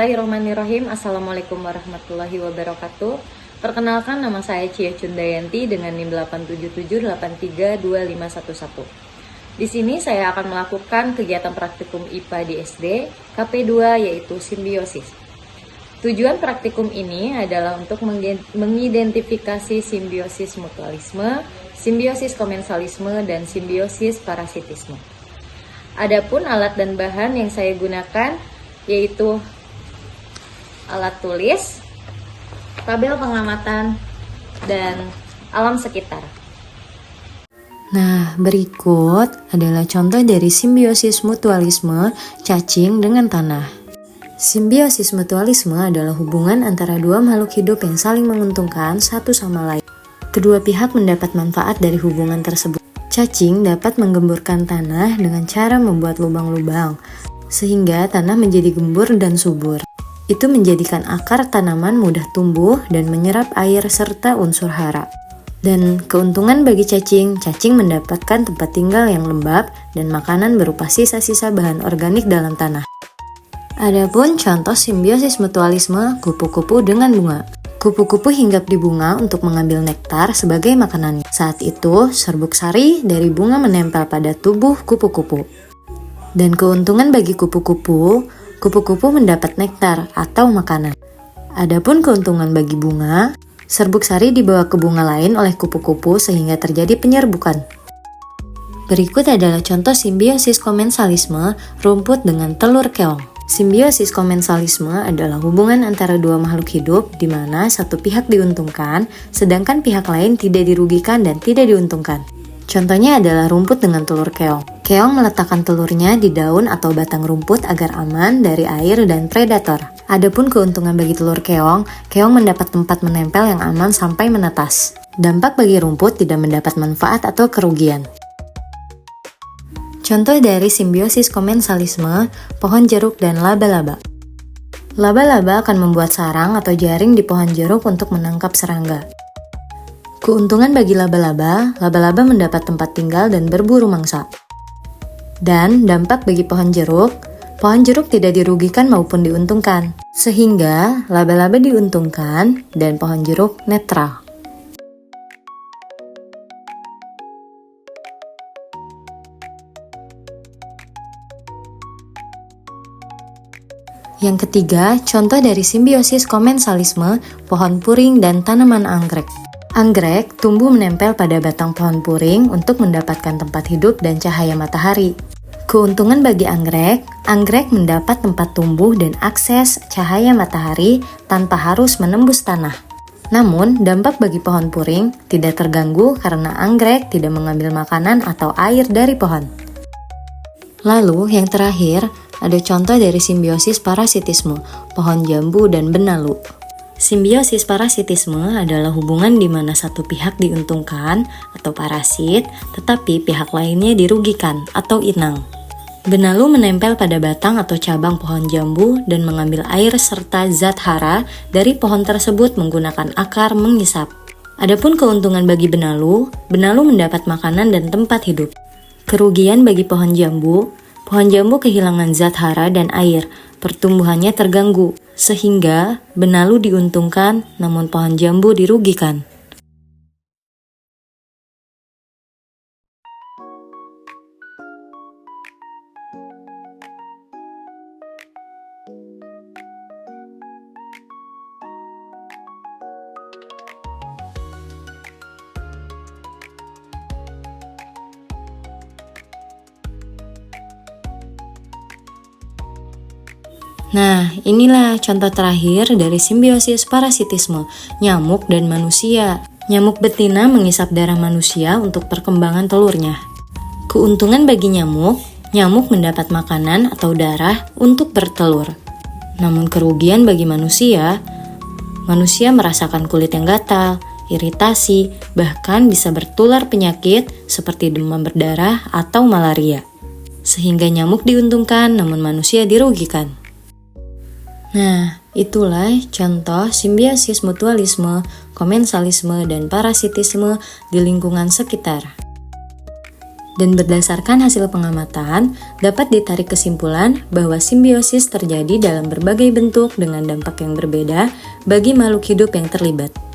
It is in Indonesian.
Bismillahirrahmanirrahim. Assalamualaikum warahmatullahi wabarakatuh. Perkenalkan, nama saya Cia Cundayanti dengan NIM 877832511. Di sini saya akan melakukan kegiatan praktikum IPA di SD KP2 yaitu simbiosis. Tujuan praktikum ini adalah untuk mengidentifikasi simbiosis mutualisme, simbiosis komensalisme, dan simbiosis parasitisme. Adapun alat dan bahan yang saya gunakan yaitu alat tulis, tabel pengamatan, dan alam sekitar. Nah, berikut adalah contoh dari simbiosis mutualisme cacing dengan tanah. Simbiosis mutualisme adalah hubungan antara dua makhluk hidup yang saling menguntungkan satu sama lain. Kedua pihak mendapat manfaat dari hubungan tersebut. Cacing dapat menggemburkan tanah dengan cara membuat lubang-lubang, sehingga tanah menjadi gembur dan subur. Itu menjadikan akar tanaman mudah tumbuh dan menyerap air serta unsur hara. Dan keuntungan bagi cacing mendapatkan tempat tinggal yang lembab dan makanan berupa sisa-sisa bahan organik dalam tanah. Adapun contoh simbiosis mutualisme kupu-kupu dengan bunga. Kupu-kupu hinggap di bunga untuk mengambil nektar sebagai makanannya. Saat itu, serbuk sari dari bunga menempel pada tubuh kupu-kupu. Dan keuntungan bagi kupu-kupu mendapat nektar atau makanan. Adapun keuntungan bagi bunga, serbuk sari dibawa ke bunga lain oleh kupu-kupu sehingga terjadi penyerbukan. Berikut adalah contoh simbiosis komensalisme rumput dengan telur keong. Simbiosis komensalisme adalah hubungan antara dua makhluk hidup di mana satu pihak diuntungkan, sedangkan pihak lain tidak dirugikan dan tidak diuntungkan. Contohnya adalah rumput dengan telur keong. Keong meletakkan telurnya di daun atau batang rumput agar aman dari air dan predator. Adapun keuntungan bagi telur keong mendapat tempat menempel yang aman sampai menetas. Dampak bagi rumput tidak mendapat manfaat atau kerugian. Contoh dari simbiosis komensalisme, pohon jeruk dan laba-laba. Laba-laba akan membuat sarang atau jaring di pohon jeruk untuk menangkap serangga. Keuntungan bagi laba-laba mendapat tempat tinggal dan berburu mangsa. Dan dampak bagi pohon jeruk tidak dirugikan maupun diuntungkan, sehingga laba-laba diuntungkan dan pohon jeruk netral. Yang ketiga, contoh dari simbiosis komensalisme, pohon puring dan tanaman anggrek. Anggrek tumbuh menempel pada batang pohon puring untuk mendapatkan tempat hidup dan cahaya matahari. Keuntungan bagi anggrek mendapat tempat tumbuh dan akses cahaya matahari tanpa harus menembus tanah. Namun, dampak bagi pohon puring tidak terganggu karena anggrek tidak mengambil makanan atau air dari pohon. Lalu, yang terakhir, ada contoh dari simbiosis parasitisme, pohon jambu dan benalu. Simbiosis parasitisme adalah hubungan di mana satu pihak diuntungkan atau parasit, tetapi pihak lainnya dirugikan atau inang. Benalu menempel pada batang atau cabang pohon jambu dan mengambil air serta zat hara dari pohon tersebut menggunakan akar mengisap. Adapun keuntungan bagi benalu mendapat makanan dan tempat hidup. Kerugian bagi pohon jambu kehilangan zat hara dan air, pertumbuhannya terganggu, sehingga benalu diuntungkan namun pohon jambu dirugikan. Nah, inilah contoh terakhir dari simbiosis parasitisme, nyamuk dan manusia. Nyamuk betina mengisap darah manusia untuk perkembangan telurnya. Keuntungan bagi nyamuk mendapat makanan atau darah untuk bertelur. Namun kerugian bagi manusia merasakan kulit yang gatal, iritasi, bahkan bisa bertular penyakit seperti demam berdarah atau malaria. Sehingga nyamuk diuntungkan namun manusia dirugikan. Nah, itulah contoh simbiosis mutualisme, komensalisme, dan parasitisme di lingkungan sekitar. Dan berdasarkan hasil pengamatan, dapat ditarik kesimpulan bahwa simbiosis terjadi dalam berbagai bentuk dengan dampak yang berbeda bagi makhluk hidup yang terlibat.